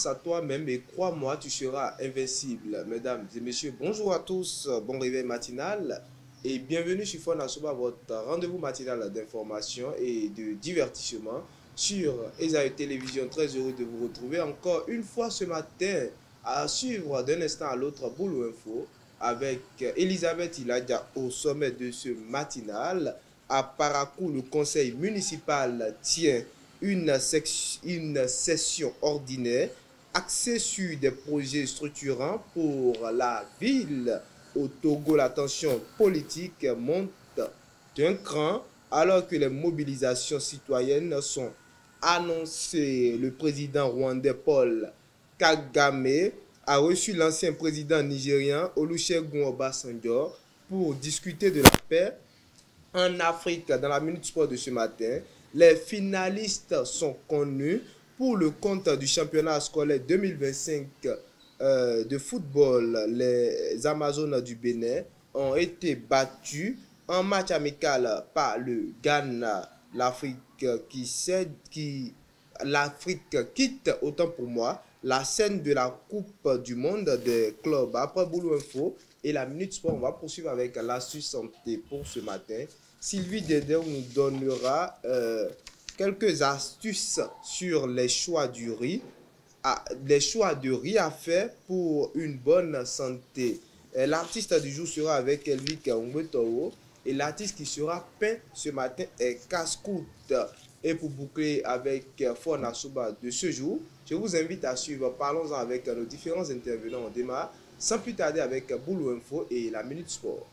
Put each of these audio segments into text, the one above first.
confiance à toi-même et crois-moi, tu seras invincible. Mesdames et messieurs, bonjour à tous, bon réveil matinal et bienvenue sur Fona Soba, votre rendez-vous matinal d'information et de divertissement sur Esaïe Télévision. Très heureux de vous retrouver encore une fois ce matin à suivre d'un instant à l'autre Boulot Info avec Elisabeth Iladia au sommet de ce matinal. À Parakou, le conseil municipal tient une session ordinaire axée sur des projets structurants pour la ville. Au Togo, la tension politique monte d'un cran alors que les mobilisations citoyennes sont annoncées. Le président rwandais Paul Kagame a reçu l'ancien président nigérien Olusegun Obasanjo pour discuter de la paix en Afrique. Dans la Minute Sport de ce matin, les finalistes sont connus pour le compte du championnat scolaire 2025 de football. Les Amazones du Bénin ont été battus en match amical par le Ghana. L'Afrique quitte, autant pour moi, la scène de la Coupe du Monde des clubs. Après Boulot Info et la Minute Sport, on va poursuivre avec l'astuce santé pour ce matin. Sylvie Dédé nous donnera quelques astuces sur les choix du riz, à faire pour une bonne santé. L'artiste du jour sera avec Elvik Ongwetoro et l'artiste qui sera peint ce matin est Cascoute. Et pour boucler avec Fona Soba de ce jour, je vous invite à suivre Parlons-en avec nos différents intervenants. On démarre sans plus tarder avec Boulot Info et la Minute Sport.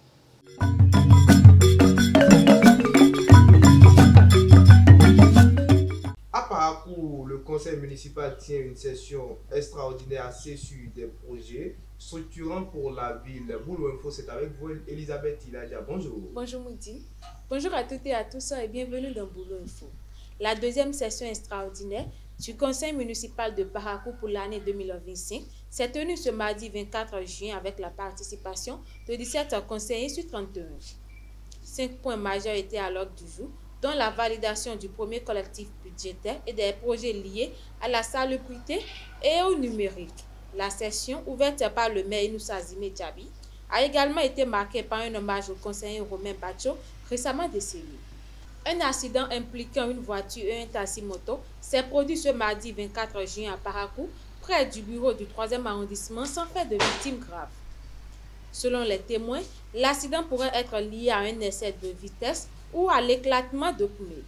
À Parakou, le conseil municipal tient une session extraordinaire axée sur des projets structurants pour la ville. Boulot Info, c'est avec vous, Elisabeth Iladia. Bonjour. Bonjour Moudi. Bonjour à toutes et à tous et bienvenue dans Boulot Info. La deuxième session extraordinaire du conseil municipal de Parakou pour l'année 2025 s'est tenue ce mardi 24 juin avec la participation de 17 conseillers sur 31. 5 points majeurs étaient à l'ordre du jour, dont la validation du premier collectif budgétaire et des projets liés à la salubrité et au numérique. La session, ouverte par le maire Inoussa Zime Djabi, a également été marquée par un hommage au conseiller Romain Bacho, récemment décédé. Un accident impliquant une voiture et un taxi-moto s'est produit ce mardi 24 juin à Parakou, près du bureau du 3e arrondissement, sans fait de victimes graves. Selon les témoins, l'accident pourrait être lié à un excès de vitesse ou à l'éclatement de pneus.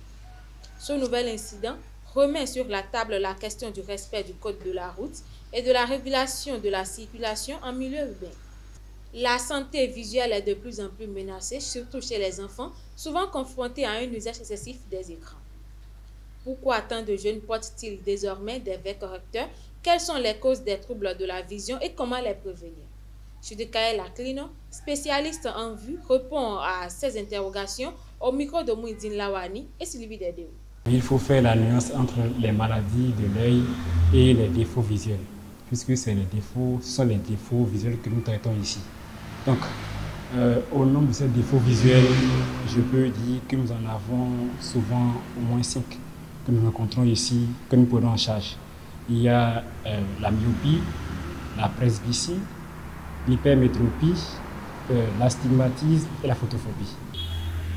Ce nouvel incident remet sur la table la question du respect du code de la route et de la régulation de la circulation en milieu urbain. La santé visuelle est de plus en plus menacée, surtout chez les enfants, souvent confrontés à un usage excessif des écrans. Pourquoi tant de jeunes portent-ils désormais des verres correcteurs? Quelles sont les causes des troubles de la vision et comment les prévenir? Chudekael Aklino, spécialiste en vue, répond à ces interrogations au micro de Mouidine Lawani et Sylvie Dédéo. Il faut faire la nuance entre les maladies de l'œil et les défauts visuels, puisque ce sont les défauts visuels que nous traitons ici. Donc, au nom de ces défauts visuels, je peux dire que nous en avons souvent au moins 5 que nous rencontrons ici, que nous prenons en charge. Il y a la myopie, la presbytie, l'hypermétropie, l'astigmatisme et la photophobie.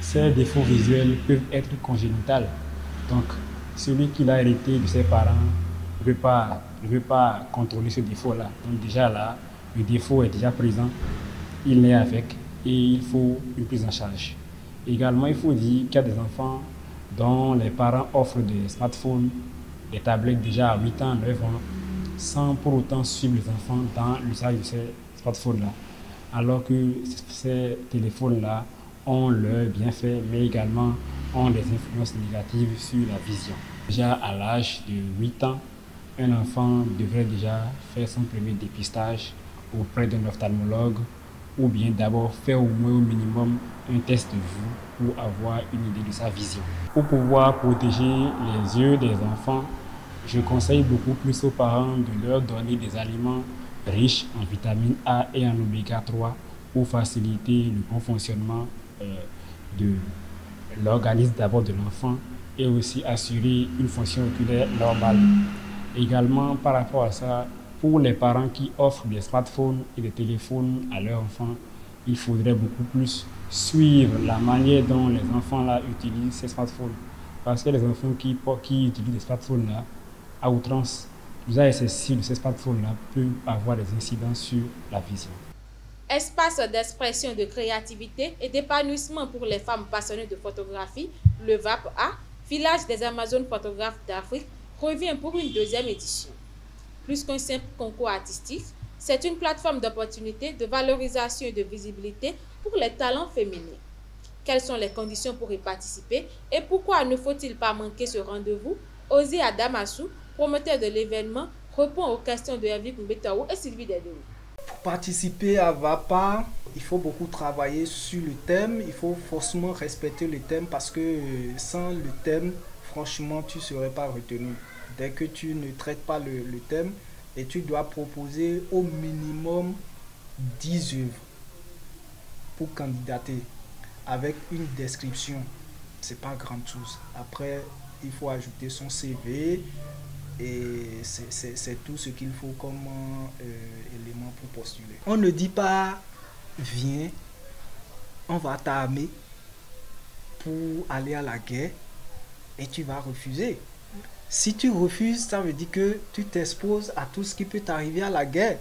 Ces défauts visuels peuvent être congénitaux. Donc, celui qui l'a hérité de ses parents ne veut pas contrôler ce défaut-là. Donc déjà là, le défaut est déjà présent, il naît avec et il faut une prise en charge. Également, il faut dire qu'il y a des enfants dont les parents offrent des smartphones, des tablettes déjà à 8 ans, 9 ans, sans pour autant suivre les enfants dans l'usage de ces smartphones-là. Alors que ces téléphones-là ont leurs bienfaits, mais également ont des influences négatives sur la vision. Déjà à l'âge de 8 ans, un enfant devrait déjà faire son premier dépistage auprès d'un ophtalmologue ou bien d'abord faire au moins au minimum un test de vue pour avoir une idée de sa vision. Pour pouvoir protéger les yeux des enfants, je conseille beaucoup plus aux parents de leur donner des aliments riches en vitamine A et en oméga 3 pour faciliter le bon fonctionnement de l'organisme d'abord de l'enfant et aussi assurer une fonction oculaire normale. Également, par rapport à ça, pour les parents qui offrent des smartphones et des téléphones à leurs enfants, il faudrait beaucoup plus suivre la manière dont les enfants là utilisent ces smartphones. Parce que les enfants qui utilisent des smartphones là à outrance, l'usage excessif de ces smartphones là peut avoir des incidences sur la vision. Espace d'expression, de créativité et d'épanouissement pour les femmes passionnées de photographie, le VAP-A, village des Amazones photographes d'Afrique, revient pour une deuxième édition. Plus qu'un simple concours artistique, c'est une plateforme d'opportunité, de valorisation et de visibilité pour les talents féminins. Quelles sont les conditions pour y participer et pourquoi ne faut-il pas manquer ce rendez-vous? Osé Adamassou, promoteur de l'événement, répond aux questions de Hervé Mbetaou et Sylvie Dedou. Pour participer à VAP-A, il faut beaucoup travailler sur le thème, il faut forcément respecter le thème parce que sans le thème, franchement, tu ne serais pas retenu. Dès que tu ne traites pas le thème, et tu dois proposer au minimum 10 œuvres pour candidater avec une description. C'est pas grande chose. Après, il faut ajouter son CV et c'est tout ce qu'il faut comme élément pour postuler. On ne dit pas viens, on va t'armer pour aller à la guerre et tu vas refuser. Si tu refuses, ça veut dire que tu t'exposes à tout ce qui peut t'arriver à la guerre.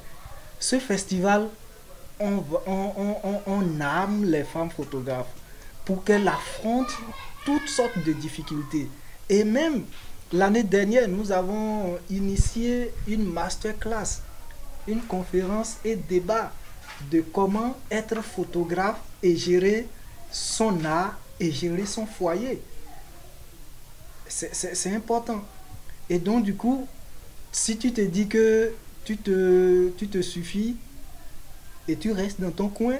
Ce festival, on arme les femmes photographes pour qu'elles affrontent toutes sortes de difficultés. Et même l'année dernière, nous avons initié une masterclass, une conférence et débat de comment être photographe et gérer son art et gérer son foyer. C'est important. Et donc, du coup, si tu te dis que tu te suffis et tu restes dans ton coin,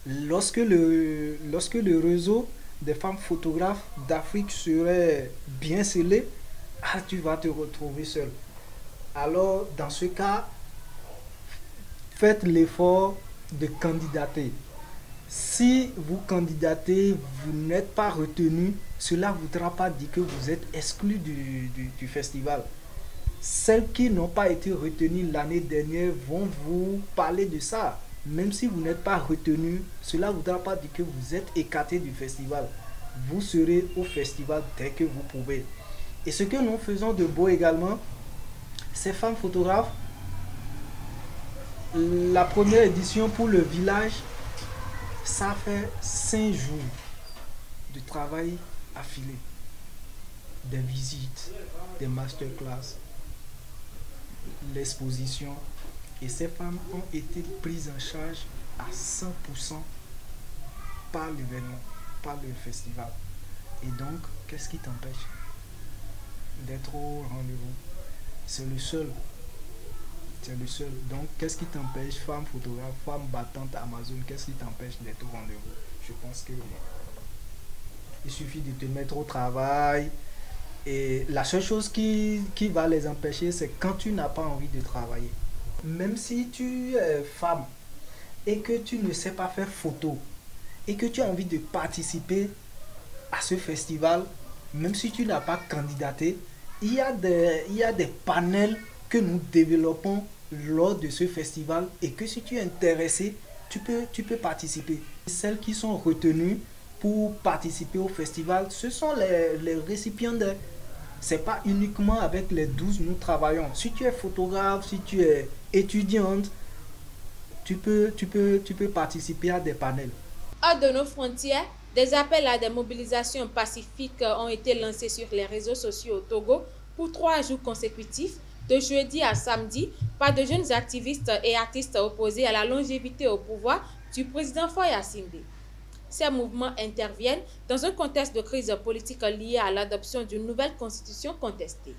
lorsque le réseau des femmes photographes d'Afrique serait bien scellé, tu vas te retrouver seul. Alors, dans ce cas, faites l'effort de candidater. Si vous candidatez, vous n'êtes pas retenu, cela ne voudra pas dire que vous êtes exclu du festival. Celles qui n'ont pas été retenues l'année dernière vont vous parler de ça. Même si vous n'êtes pas retenu, cela ne voudra pas dire que vous êtes écarté du festival. Vous serez au festival dès que vous pouvez. Et ce que nous faisons de beau également, ces femmes photographes, la première édition pour le village, ça fait 5 jours de travail affilé, des visites, des masterclass, l'exposition. Et ces femmes ont été prises en charge à 100% par l'événement, par le festival. Et donc, qu'est-ce qui t'empêche d'être au rendez-vous? C'est le seul. C'est le seul. Donc, qu'est-ce qui t'empêche, femme photographe, femme battante Amazon, qu'est-ce qui t'empêche d'être au rendez-vous? Je pense que il suffit de te mettre au travail. Et la seule chose qui va les empêcher, c'est quand tu n'as pas envie de travailler. Même si tu es femme et que tu ne sais pas faire photo et que tu as envie de participer à ce festival, même si tu n'as pas candidaté, il y a des panels que nous développons lors de ce festival et que si tu es intéressé, tu peux participer. Celles qui sont retenues pour participer au festival, ce sont les récipiendaires. Ce n'est pas uniquement avec les 12 nous travaillons. Si tu es photographe, si tu es étudiante, tu peux participer à des panels. Hors de nos frontières, des appels à des mobilisations pacifiques ont été lancés sur les réseaux sociaux au Togo pour 3 jours consécutifs, de jeudi à samedi, par de jeunes activistes et artistes opposés à la longévité au pouvoir du président Faye Assingbe. Ces mouvements interviennent dans un contexte de crise politique liée à l'adoption d'une nouvelle constitution contestée.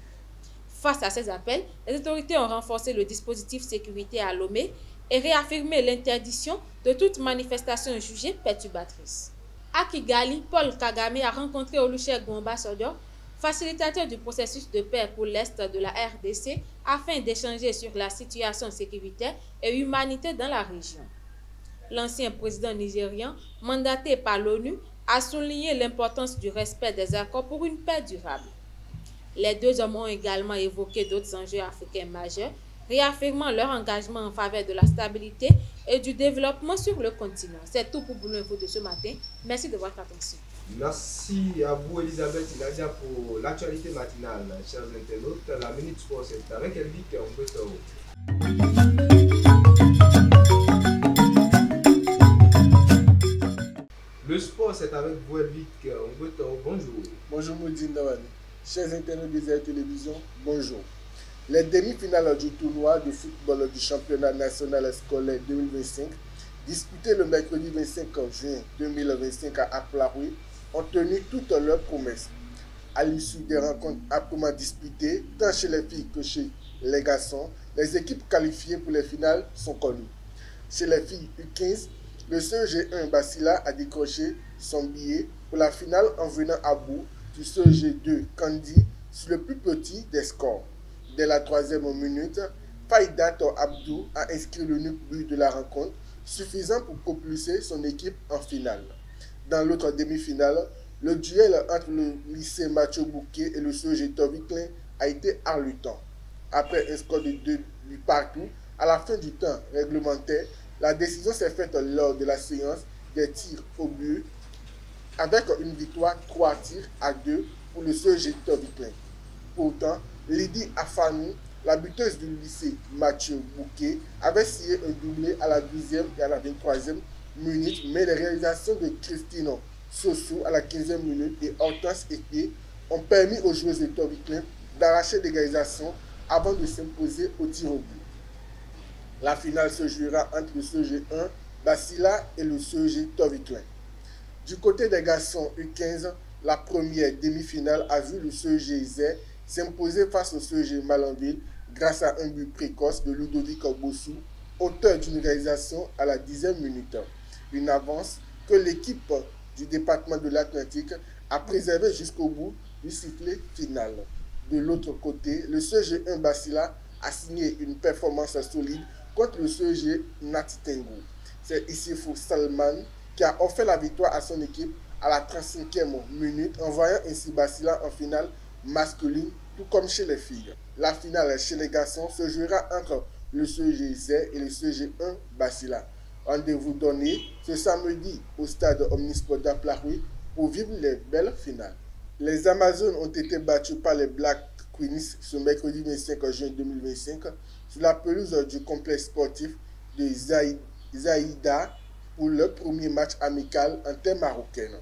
Face à ces appels, les autorités ont renforcé le dispositif sécurité à Lomé et réaffirmé l'interdiction de toute manifestation jugée perturbatrice. À Kigali, Paul Kagame a rencontré Olusegun Obasanjo, facilitateur du processus de paix pour l'Est de la RDC, afin d'échanger sur la situation sécuritaire et humanitaire dans la région. L'ancien président nigérian, mandaté par l'ONU, a souligné l'importance du respect des accords pour une paix durable. Les deux hommes ont également évoqué d'autres enjeux africains majeurs, réaffirmant leur engagement en faveur de la stabilité et du développement sur le continent. C'est tout pour Boulot Info de ce matin. Merci de votre attention. Merci à vous, Elisabeth Iladia, pour l'actualité matinale. Chers internautes, la Minute Sport, c'est avec Elvic Mbetao. Le sport, c'est avec vous, Elvic Mbetao. Bonjour. Bonjour, Moudine Dawani. Chers internautes des Air Télévision, bonjour. Les demi-finales du tournoi de football du championnat national scolaire 2025, disputé le mercredi 25 juin 2025 à Aplaroui, ont tenu toutes leurs promesses. À l'issue des rencontres âprement disputées, tant chez les filles que chez les garçons, les équipes qualifiées pour les finales sont connues. Chez les filles U15, le CEG1 Basila a décroché son billet pour la finale en venant à bout du CEG2 Kandi sur le plus petit des scores. Dès la 3e minute, Faïdat Abdou a inscrit l'unique but de la rencontre, suffisant pour propulser son équipe en finale. Dans l'autre demi-finale, le duel entre le lycée Mathieu Bouquet et le CEG Toviklin a été haletant. Après un score de 2 buts partout, à la fin du temps réglementaire, la décision s'est faite lors de la séance des tirs au but, avec une victoire 3 tirs à 2 pour le CEG Toviklin. Pourtant, Lydie Afanou, la buteuse du lycée Mathieu Bouquet, avait scié un doublé à la 12e et à la 23e minute, mais les réalisations de Christine Sossou à la 15e minute et Hortense Épée ont permis aux joueuses de Toviklin d'arracher l'égalisation avant de s'imposer au tir au but. La finale se jouera entre le CEG1 Basila et le CEG Toviklin. Du côté des garçons U15, la première demi-finale a vu le CEG Zé s'imposer face au CEG Malanville grâce à un but précoce de Ludovic Bossou, auteur d'une réalisation à la 10e minute. Une avance que l'équipe du département de l'Atlantique a préservée jusqu'au bout du sifflet final. De l'autre côté, le CEG1 Basila a signé une performance solide contre le CEG Natitengo. C'est Issifou Salman qui a offert la victoire à son équipe à la 35e minute, envoyant ainsi Basila en finale masculine, tout comme chez les filles. La finale chez les garçons se jouera entre le CEG Zé et le CEG1 Basila. Rendez-vous donné ce samedi au stade Omnisport d'Aplaroui pour vivre les belles finales. Les Amazones ont été battues par les Black Queens ce mercredi 25 juin 2025 sur la pelouse du complexe sportif de Zaïda pour leur premier match amical en terre marocaine.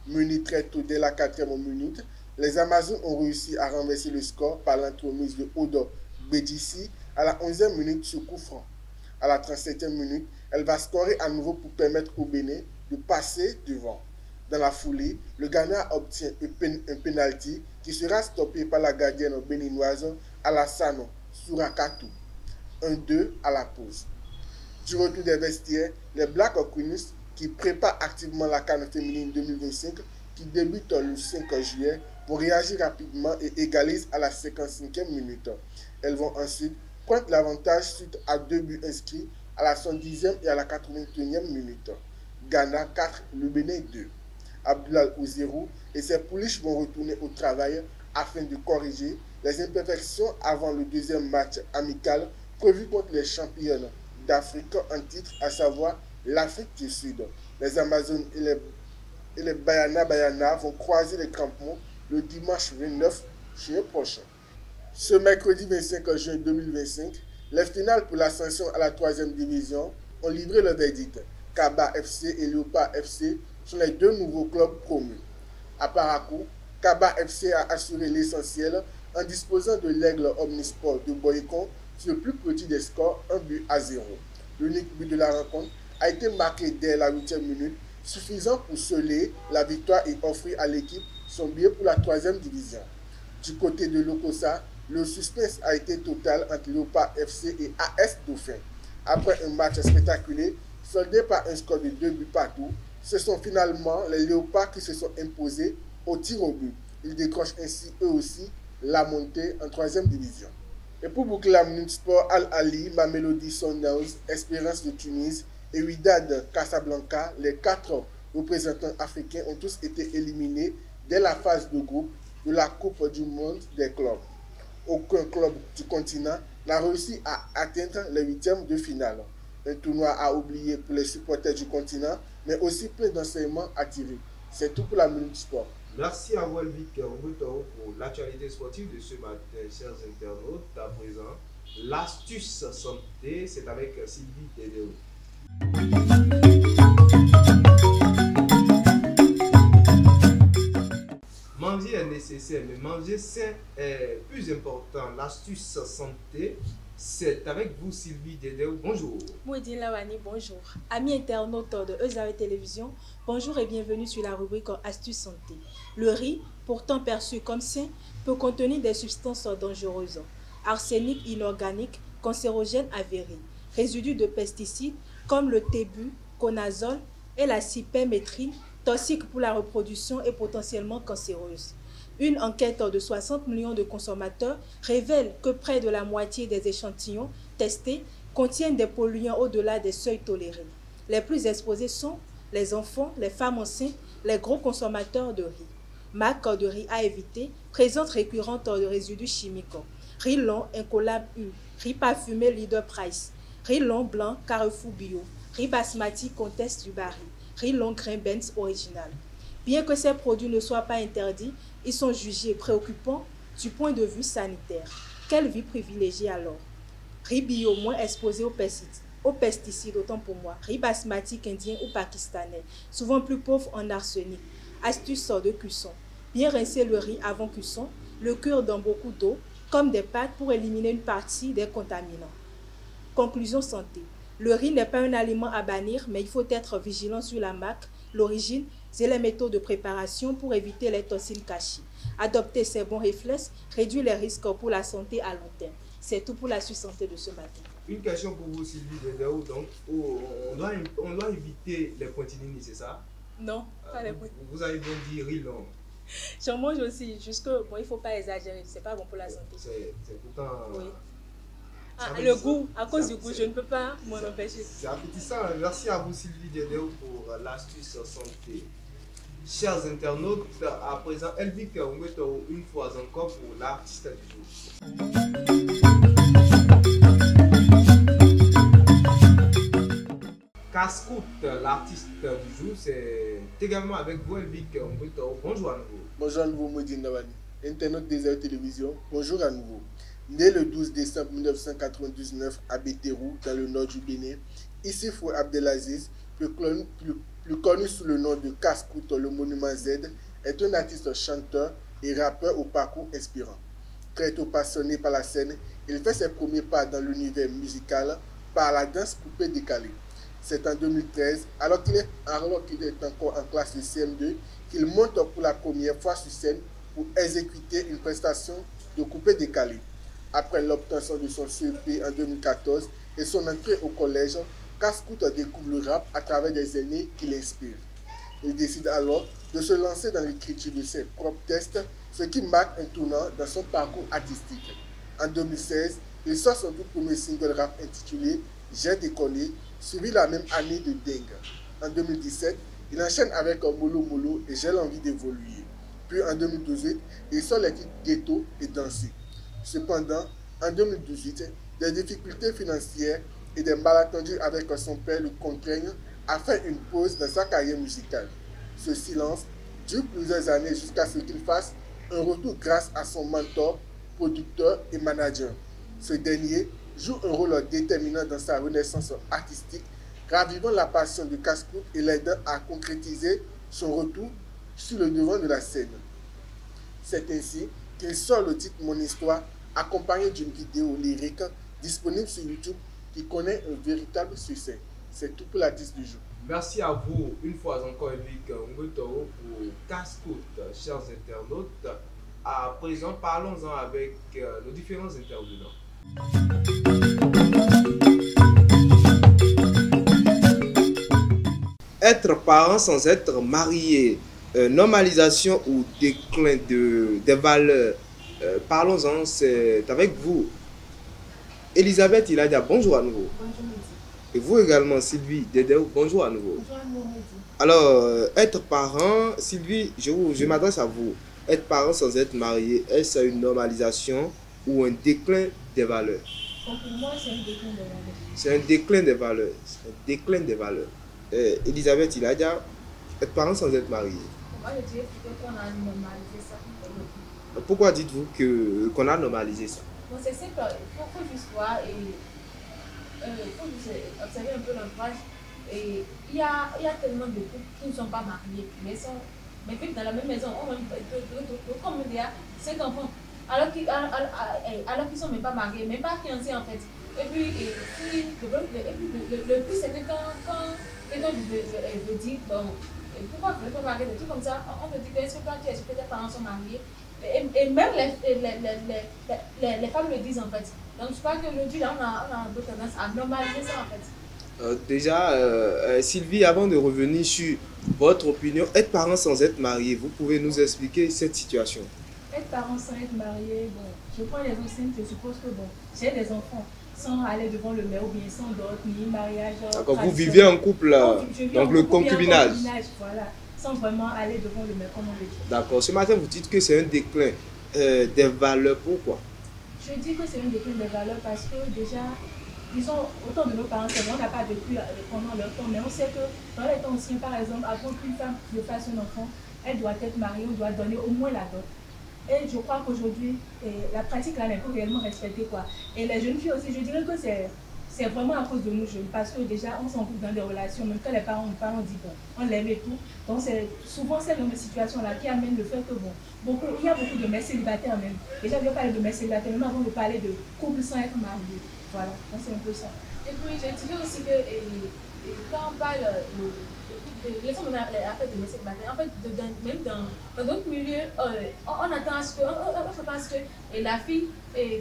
Mené très tôt dès la 4e minute, les Amazones ont réussi à renverser le score par l'entremise de Odo Bedissi à la 11e minute sur coup franc. À la 37e minute, elle va scorer à nouveau pour permettre au Bénin de passer devant. Dans la foulée, le Ghana obtient un penalty qui sera stoppé par la gardienne béninoise Alassane Sourakatou. 1-2 à la pause. Du retour des vestiaires, les Black Queens qui préparent activement la CAN féminine 2025 qui débute le 5 juillet vont réagir rapidement et égalisent à la 55e minute. Elles vont ensuite prendre l'avantage suite à 2 buts inscrits à la 110e et à la 81e minute. Ghana 4, le Bénin 2. Abdoulal Ouzerou et ses pouliches vont retourner au travail afin de corriger les imperfections avant le deuxième match amical prévu contre les championnes d'Afrique en titre, à savoir l'Afrique du Sud. Les Amazones et les Bayana vont croiser les crampons le dimanche 29 juillet prochain. Ce mercredi 25 juin 2025, les finales pour l'ascension à la 3e division ont livré le verdict. Kaba FC et Léopard FC sont les deux nouveaux clubs promus. À Parakou, Kaba FC a assuré l'essentiel en disposant de l'Aigle Omnisport de Boycon sur le plus petit des scores, 1-0. L'unique but de la rencontre a été marqué dès la 8e minute, suffisant pour sceller la victoire et offrir à l'équipe son billet pour la 3e division. Du côté de l'Okosa, le suspense a été total entre Léopard FC et AS Dauphin. Après un match spectaculaire, soldé par un score de 2 buts partout, ce sont finalement les Léopards qui se sont imposés au tir au but. Ils décrochent ainsi eux aussi la montée en 3e division. Et pour boucler la Minute Sport, Al-Ali, Mamelodi Sundowns, Espérance de Tunis et Wydad Casablanca, les 4 représentants africains ont tous été éliminés dès la phase de groupe de la Coupe du monde des clubs. Aucun club du continent n'a réussi à atteindre les huitièmes de finale. Un tournoi à oublier pour les supporters du continent, mais aussi plein d'enseignements à tirer. C'est tout pour la Minute Sport. Merci à vous, Elvic Ngwetoro, pour l'actualité sportive de ce matin, chers internautes. À présent, l'astuce santé, c'est avec Sylvie Dédéo. Manger est nécessaire, mais manger sain est plus important. L'astuce santé, c'est avec vous, Sylvie Dédéo. Bonjour. Mouedine Lawani, bonjour. Amis internautes de Eusave Télévision, bonjour et bienvenue sur la rubrique Astuces santé. Le riz, pourtant perçu comme sain, peut contenir des substances dangereuses. Arsenic inorganique, cancérogène avéré, résidus de pesticides comme le tébuconazole et la cyperméthrine, toxiques pour la reproduction et potentiellement cancéreuses. Une enquête de 60 millions de consommateurs révèle que près de la moitié des échantillons testés contiennent des polluants au-delà des seuils tolérés. Les plus exposés sont les enfants, les femmes enceintes, les gros consommateurs de riz. Marque de riz à éviter, présence récurrente de résidus chimiques. Riz long, Incolab U, riz parfumé Leader Price, riz long blanc Carrefour Bio, riz basmati Comtesse du Barry, riz long grain Benz original. Bien que ces produits ne soient pas interdits, ils sont jugés préoccupants du point de vue sanitaire. Quelle vie privilégiée alors? Riz bio moins exposé aux pesticides, autant pour moi. Riz basmatique indien ou pakistanais, souvent plus pauvre en arsenic. Astuce de cuisson. Bien rincer le riz avant cuisson, le cuire dans beaucoup d'eau, comme des pâtes pour éliminer une partie des contaminants. Conclusion santé. Le riz n'est pas un aliment à bannir, mais il faut être vigilant sur la marque, l'origine et les méthodes de préparation pour éviter les toxines cachées. Adopter ces bons réflexes réduit les risques pour la santé à long terme. C'est tout pour la santé de ce matin. Une question pour vous, Sylvie Dédéo. Donc, on doit éviter les pointillinis, c'est ça? Non, pas les pointillinis. Vous avez bien dit riz long. J'en mange aussi, juste que bon, il ne faut pas exagérer, c'est pas bon pour la santé. C'est pourtant... Oui. Le goût, à cause du goût, je ne peux pas m'en empêcher. C'est appétissant. Merci à vous, Sylvie Dédéo, pour l'astuce santé. Chers internautes, à présent, Elvic Ngwetoro, une fois encore pour l'artiste du jour. Cascoute, l'artiste du jour, c'est également avec vous, Elvic Ngwetoro. Bonjour à nouveau. Bonjour à nouveau, Mouedine Lawani. Internaute des Eusave Télévision, bonjour à nouveau. Né le 12 décembre 1999 à Bétérou, dans le nord du Bénin, Issifou Abdelaziz, plus connu sous le nom de Cascoute, le Monument Z, est un artiste chanteur et rappeur au parcours inspirant. Très tôt passionné par la scène, il fait ses premiers pas dans l'univers musical par la danse coupée décalée. C'est en 2013, alors qu'il est encore en classe de CM2, qu'il monte pour la première fois sur scène pour exécuter une prestation de coupé décalé. Après l'obtention de son CEP en 2014 et son entrée au collège, Cascoute découvre le rap à travers des aînés qui l'inspirent. Il décide alors de se lancer dans l'écriture de ses propres textes, ce qui marque un tournant dans son parcours artistique. En 2016, il sort son tout premier single rap intitulé « J'ai décollé », suivi la même année de Dingue. En 2017, il enchaîne avec Molo Molo et J'ai l'envie d'évoluer. Puis en 2018, il sort les titres Ghetto et Danser. Cependant, en 2018, des difficultés financières et des malentendus avec son père le contraignent à faire une pause dans sa carrière musicale. Ce silence dure plusieurs années jusqu'à ce qu'il fasse un retour grâce à son mentor, producteur et manager. Ce dernier joue un rôle déterminant dans sa renaissance artistique, ravivant la passion de Cascoute et l'aidant à concrétiser son retour sur le devant de la scène. C'est ainsi qu'il sort le titre Mon Histoire, accompagné d'une vidéo lyrique disponible sur YouTube qui connaît un véritable succès. C'est tout pour l'artiste du jour. Merci à vous une fois encore, Elvic Ngwetoro, pour Cascoute, chers internautes. À présent, parlons-en avec nos différents intervenants. Être parent sans être marié, normalisation ou déclin des valeurs. Parlons-en, c'est avec vous. Elisabeth Iladia, bonjour à nouveau. Bonjour, Midi. Et vous également, Sylvie Dédéo, bonjour à nouveau. Bonjour à nous, Midi. Alors, être parent, Sylvie, je m'adresse à vous. être parent sans être marié, est-ce une normalisation ou un déclin des valeurs? Donc pour moi, c'est un déclin de valeur. C'est un déclin des valeurs. C'est un déclin des valeurs. Elisabeth Iladia, être parent sans être marié. Moi, je dirais plutôt qu'on a normalisé ça. Pourquoi dites-vous qu'on a normalisé ça? Bon, c'est simple, il faut juste voir et il faut juste observer un peu l'entourage. Et il y a tellement de couples qui ne sont pas mariés, mais vivent dans la même maison, comme il y a 5 enfants, alors qu'ils ne sont même pas mariés, même pas fiancés en fait. Et puis, le plus, c'est que quand quelqu'un veut dire, bon, pourquoi vous ne voulez pas marier, des trucs comme ça, on te dit que est-ce que toi, est-ce que tes parents sont mariés? Et même les femmes le disent en fait. Donc je crois qu'aujourd'hui, là, on a un peu tendance à normaliser ça en fait. Déjà, Sylvie, avant de revenir sur votre opinion, être parent sans être marié, vous pouvez nous expliquer cette situation? Être parent sans être marié, bon, je prends les enseignes, je suppose que bon, j'ai des enfants sans aller devant le maire ou bien sans dot, ni mariage. D'accord, vous vivez en couple, donc le concubinage. Voilà, sans vraiment aller devant le maire, comme on le dit. D'accord, ce matin vous dites que c'est un déclin des valeurs, pourquoi? Je dis que c'est un déclin des valeurs parce que déjà, disons, autant de nos parents, c'est vrai, on n'a pas vécu pendant leur temps, mais on sait que dans les temps anciens, par exemple, avant qu'une femme ne fasse un enfant, elle doit être mariée, on doit donner au moins la dot. Et je crois qu'aujourd'hui, la pratique là n'est pas réellement respectée, quoi. Et les jeunes filles aussi, je dirais que c'est vraiment à cause de nous jeunes, parce que déjà, on s'en fout dans des relations, même quand les parents nous parlent, on dit bon, on l'aime et tout. Donc c'est souvent cette même situation-là qui amène le fait que bon, il y a beaucoup de mères célibataires même. Déjà, je vais parler de mères célibataires, même avant de parler de couple sans être marié. Voilà, donc c'est un peu ça. Et puis, je dirais aussi que quand on parle les femmes, on a fait de messieurs célibataires. En fait, même dans d'autres milieux, on attend à ce que la fille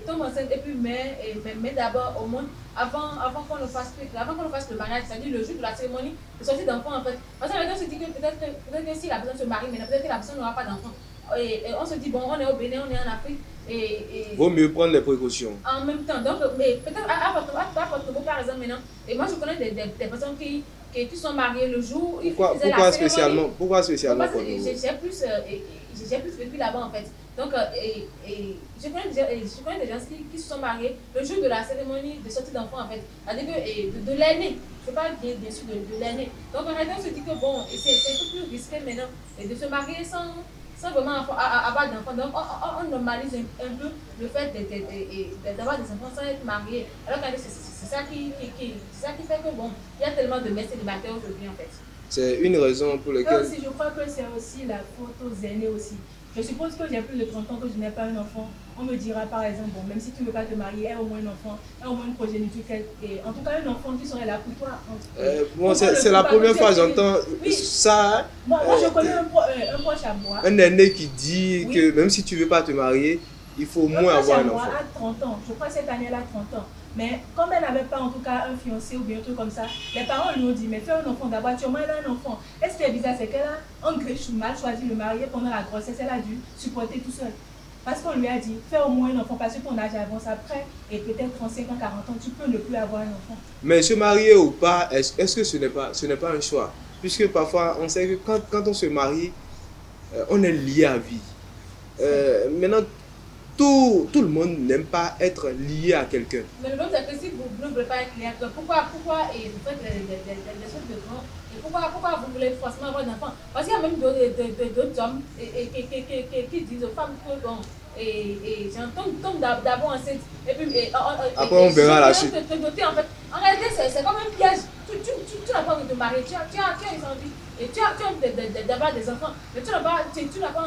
tombe enceinte et puis met d'abord au monde avant qu'on ne fasse le mariage, c'est-à-dire le jour de la cérémonie de sortie d'enfant en fait. Parce que maintenant, on se dit que peut-être que si la personne se marie, mais peut-être que la personne n'aura pas d'enfant. Et on se dit, bon, on est au Bénin, on est en Afrique. Vaut mieux prendre les précautions. En même temps, donc, mais peut-être à votre par exemple maintenant, et moi je connais des personnes qui sont mariées le jour. Pourquoi spécialement? Pourquoi spécialement? J'ai plus vécu là-bas en fait. Donc, je connais des gens qui se sont mariés le jour de la cérémonie de sortie d'enfant en fait. C'est-à-dire que de l'aîné. Je ne parle bien sûr de l'aîné. Donc en réalité, on se dit que bon, c'est un peu plus risqué maintenant de se marier sans vraiment avoir d'enfants. Donc, on normalise un peu le fait d'avoir des enfants sans être marié. Alors que c'est ça qui fait que, bon, il y a tellement de mères célibataires aujourd'hui, en fait. C'est une raison pour laquelle... Je crois que c'est aussi la faute aux aînés aussi. Je suppose que j'ai plus de 30 ans, que je n'ai pas un enfant. On me dira par exemple, bon, même si tu ne veux pas te marier, aie au moins un enfant, aie au moins une progéniture. Et en tout cas, un enfant qui serait là pour toi. Bon, c'est la première fois que j'entends ça. Moi, je connais un proche à moi. Un aîné qui dit que même si tu ne veux pas te marier, il faut au moins avoir un enfant. Moi, à 30 ans, je crois que cette année, elle a 30 ans. Mais comme elle n'avait pas en tout cas un fiancé ou bien un truc comme ça, les parents lui ont dit, mais fais un enfant d'abord, tu as au moins un enfant. Et ce qui est bizarre, c'est qu'elle a en gré mal choisi le marier pendant la grossesse, elle a dû supporter tout seul. Parce qu'on lui a dit, fais au moins un enfant, parce que ton âge avance après, et peut-être 35 ans, 40 ans, tu peux ne plus avoir un enfant. Mais se marier ou pas, est-ce que ce n'est pas un choix? Puisque parfois, on sait que quand on se marie, on est lié à vie. Maintenant, tout le monde n'aime pas être lié à quelqu'un. Mais le problème, c'est que si vous ne voulez pas être lié à quelqu'un, pourquoi vous faites des choses de grand? Et pourquoi vous voulez forcément avoir d'enfants? Parce qu'il y a même d'autres hommes qui disent aux femmes que bon, tombe d'abord enceinte. Et puis, après, on verra la suite. En réalité, c'est comme un piège. Tu n'as pas envie de te marier, tu as envie. Et tu as envie d'avoir des enfants, mais tu n'as pas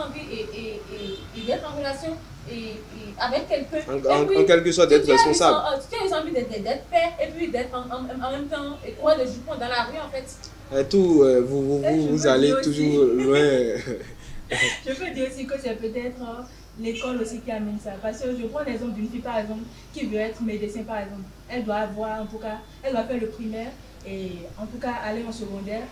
envie d'être en relation avec quelqu'un. En quelque sorte, d'être responsable. Tu as envie d'être père et puis d'être en même temps et quoi, le jupon dans la rue en fait. Vous allez toujours loin. Je peux dire aussi que c'est peut-être l'école aussi qui amène ça. Parce que je prends l'exemple d'une fille par exemple qui veut être médecin par exemple. Elle doit avoir en tout cas, elle doit faire le primaire et en tout cas aller en secondaire.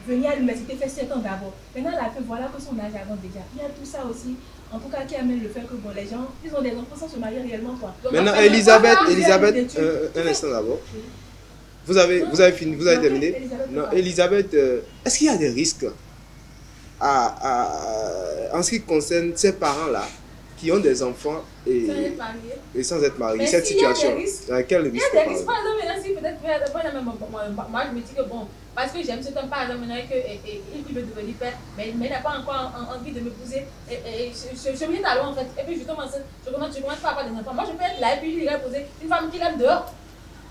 Venir à l'université, faire 7 ans d'abord. Maintenant, elle a fait, voilà que son âge avance déjà. Il y a tout ça aussi, en tout cas, qui amène le fait que bon, les gens, ils ont des enfants sans se marier réellement. Quoi. Donc, maintenant, Elisabeth, un instant d'abord. Vous avez fini, vous avez terminé? Non, Elisabeth, est-ce qu'il y a des risques en ce qui concerne ces parents-là qui ont des enfants et sans être mariés, Mais cette s'il y a situation, des risques, dans quel il y risque a des risques. Par exemple, maintenant, si peut-être, moi, je me dis que bon, parce que j'aime cet homme, par exemple, maintenant, qu'il veut devenir père, mais il n'a pas encore envie de m'épouser. Je viens d'alors, en fait, et puis je tombe enceinte, je commence pas à avoir des enfants. Moi, je peux être là, et puis il irait poser une femme qu'il aime dehors.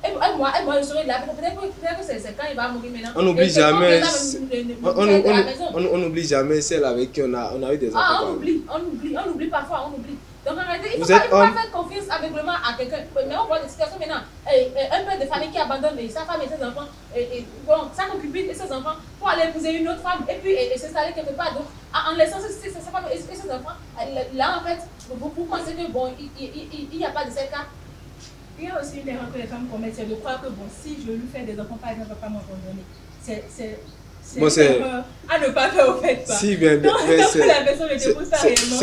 Et moi, je serai là. Peut-être que c'est quand il va mourir maintenant. On n'oublie jamais, on n'oublie jamais celle avec qui on a eu des enfants. Ah, on oublie parfois, on oublie. Donc en réalité, il ne faut pas faire confiance aveuglément à quelqu'un. Mais on voit des situations maintenant. Un père de famille qui abandonne sa femme et ses enfants, bon, sa concubine et ses enfants pour aller épouser une autre femme et puis s'installer quelque part. Donc en laissant sa femme et ses enfants, là en fait, vous pensez que bon, il n'y a pas de ces cas. Il y a aussi une erreur que les femmes commettent, c'est de croire que bon, si je lui fais des enfants, par exemple, elle ne va pas m'abandonner. C'est une erreur à ne pas faire au fait. Pas. Si, mais la personne ne dépose pas réellement.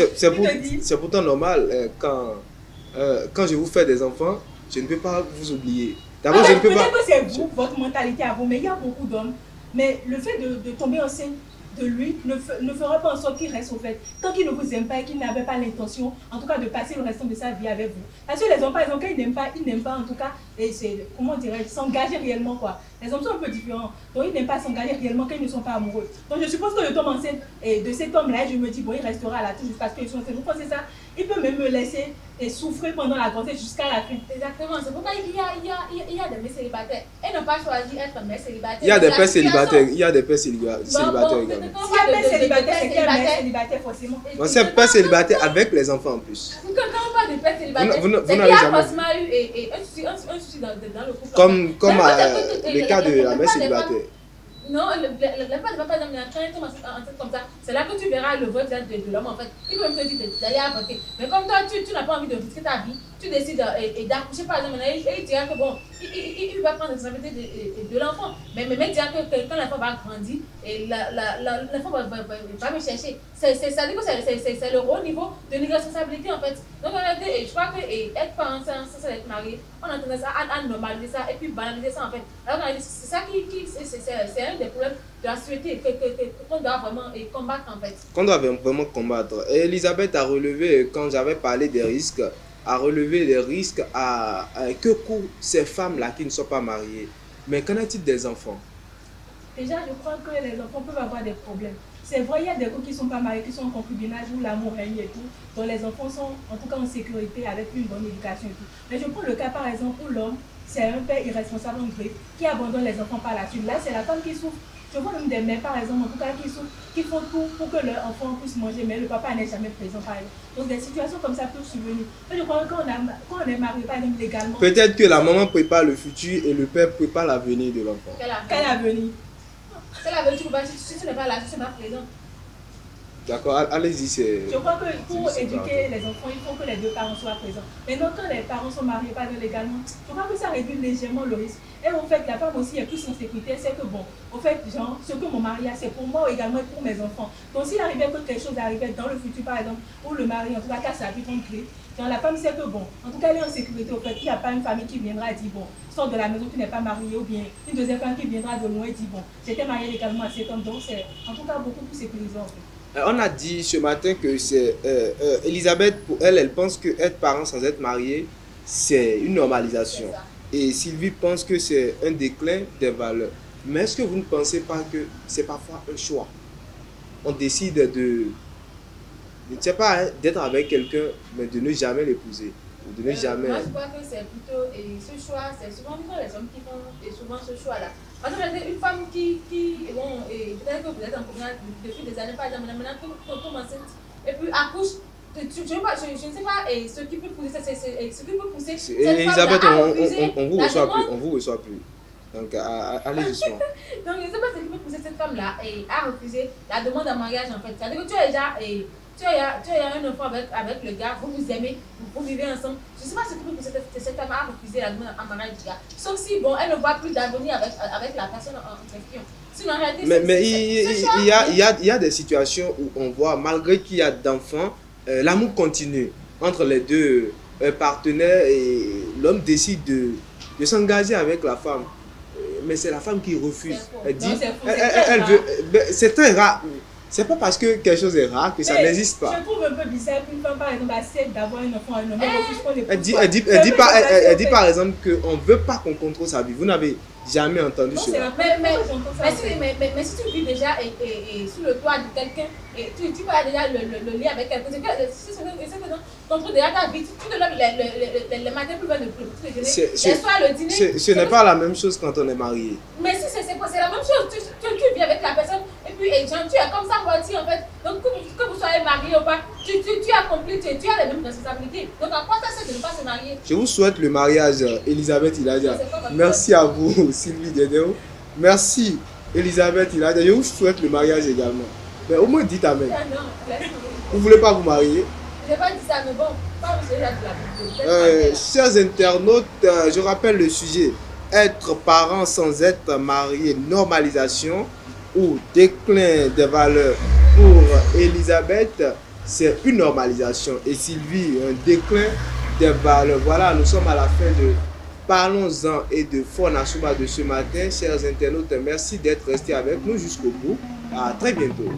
C'est pourtant normal quand je vous fais des enfants, je ne peux pas vous oublier. D'abord, je ne peux pas. Peut-être que c'est vous, votre mentalité à vous, mais il y a beaucoup d'hommes. Mais le fait de tomber enceinte de lui ne fera pas en sorte qu'il reste au fait. Tant qu'il ne vous aime pas et qu'il n'avait pas l'intention, en tout cas, de passer le restant de sa vie avec vous. Parce que les hommes, par exemple, quand ils n'aiment pas, en tout cas, comment dirais-je, s'engager réellement, quoi. Les hommes sont un peu différents. Donc, ils n'aiment pas s'engager réellement quand ils ne sont pas amoureux. Donc, je suppose que je tombe enceinte de cet homme-là, je me dis, bon, il restera à la touche parce qu'ils sont enceintes. Vous pensez ça? Il peut même me laisser souffrir pendant la grossesse jusqu'à la fin. Exactement, c'est pourquoi il y a des mères célibataires. Elles n'ont pas choisi d'être mères célibataires. Il y a des pères célibataires, il y a des pères célibataires également. S'il y a père célibataire, c'est qu'il y a mère célibataire forcément. C'est père célibataire avec les enfants en plus. Quand on parle de père célibataire, vous n'avez jamais jamais eu un souci dans le couple. Comme le cas de la mère célibataire. Non, le père ne va pas quand il tombe enceinte comme ça, c'est là que tu verras le vrai visage de l'homme en fait. Il peut même te dire d'aller avorter. Mais comme toi, tu n'as pas envie de risquer ta vie, tu décides d'accoucher par exemple, et il dira que bon, il va prendre la responsabilité de l'enfant. Mais il dira que quand l'enfant va grandir, l'enfant va me chercher. C'est-à-dire que c'est le haut niveau de l'irresponsabilité en fait. Donc en réalité, je crois que être parent sans être marié, on a tendance à normaliser ça et puis banaliser ça en fait. Alors c'est ça c'est un des problèmes de la société qu'on doit vraiment combattre en fait. Qu'on doit vraiment combattre. Et Elisabeth a relevé, quand j'avais parlé des risques, a relevé les risques que courent ces femmes-là qui ne sont pas mariées. Mais qu'en est-il des enfants? Déjà, je crois que les enfants peuvent avoir des problèmes. C'est vrai, il y a des couples qui ne sont pas mariés, qui sont en concubinage, où l'amour règne et tout. Donc les enfants sont en tout cas en sécurité avec une bonne éducation et tout. Mais je prends le cas par exemple où l'homme, c'est un père irresponsable en gré, qui abandonne les enfants par la suite. Là, c'est la femme qui souffre. Je vois même des mères par exemple, en tout cas, qui souffrent, qui font tout pour que leur enfant puisse manger, mais le papa n'est jamais présent par exemple. Donc des situations comme ça peuvent survenir. Mais je crois que quand on est marié, par exemple, légalement. Peut-être que la maman prépare le futur et le père prépare l'avenir de l'enfant. Quel avenir? C'est l'avenir, si tu n'es pas là, si tu n'es pas présent. D'accord, allez-y. Je crois que pour éduquer les enfants, il faut que les deux parents soient présents. Maintenant, quand les parents sont mariés, pas légalement, je crois que ça réduit légèrement le risque. Et au fait, la femme aussi est plus en sécurité. C'est que bon, au fait, genre, ce que mon mari a, c'est pour moi également et pour mes enfants. Donc, s'il arrivait que quelque chose arrivait dans le futur, par exemple, où le mari, en tout cas, casse sa vie en clé, donc la femme sait que bon, en tout cas, elle est en sécurité. Au fait, il n'y a pas une famille qui viendra et dit bon, sors de la maison, tu n'es pas marié, ou bien une deuxième femme qui viendra de loin et dit bon, j'étais mariée légalement à cet homme. Donc, c'est en tout cas beaucoup plus sécurisant. En fait. On a dit ce matin que c'est Elisabeth, pour elle, elle pense que être parent sans être marié, c'est une normalisation. Et Sylvie pense que c'est un déclin des valeurs. Mais est-ce que vous ne pensez pas que c'est parfois un choix? On décide de ne sais pas, hein, d'être avec quelqu'un, mais de ne jamais l'épouser. De ne jamais. Moi, je crois que c'est plutôt ce choix, c'est souvent les hommes qui font souvent ce choix-là. Parce que une femme qui bon, peut-être que vous êtes en couple depuis des années, par exemple, maintenant qu'on tombe enceinte et puis accouche, je ne sais pas ce qui peut pousser cette Elisabeth, femme-là on vous reçoit plus. Donc, allez doucement. Donc, je ne sais pas ce qui peut pousser cette femme-là à refuser la demande en mariage, en fait. C'est-à-dire que tu as déjà tu as un enfant avec le gars, vous vous aimez, vous vivez ensemble. Je ne sais pas ce qui peut pousser cette femme à refuser la demande en mariage du gars. Sauf si, bon, elle ne voit plus d'avenir avec la personne en question. Sinon, en réalité, mais il y a des situations où on voit, malgré qu'il y a d'enfants, l'amour continue entre les deux partenaires et l'homme décide de s'engager avec la femme. Mais c'est la femme qui refuse. Elle dit, elle veut, c'est très rare. C'est pas parce que quelque chose est rare que ça n'existe pas. Je trouve un peu bizarre qu'une femme, par exemple, accepte d'avoir un enfant, un homme, Elle dit par exemple qu'on ne veut pas qu'on contrôle sa vie. Vous n'avez jamais entendu cela. Mais si tu vis déjà sous le toit de quelqu'un, et tu vas déjà le lien avec quelqu'un, c'est que contrôle déjà ta vie, tu te lèves le matin plus le petit déjeuner, le soir le dîner. Ce n'est pas la même chose quand on est marié. Mais si c'est la même chose, tu vis avec la personne, et puis tu es comme ça voici en fait. Donc que vous soyez marié ou pas, tu accomplis, tu as les mêmes responsabilités. Donc à quoi ça sert de ne pas se marier? Je vous souhaite le mariage, Elisabeth Iladia. Merci à vous, Sylvie Dédéo. Merci, Elisabeth Iladia. Je vous souhaite le mariage également. Mais au moins dites amen. Vous ne voulez pas vous marier? Je n'ai pas dit ça, mais bon, pas vous déjà de la chers internautes, je rappelle le sujet. Être parent sans être marié, normalisation ou déclin des valeurs. Pour Elisabeth, c'est une normalisation. Et Sylvie, un déclin des valeurs. Voilà, nous sommes à la fin de Parlons-en et de Fona Souba de ce matin. Chers internautes, merci d'être restés avec nous jusqu'au bout. À très bientôt.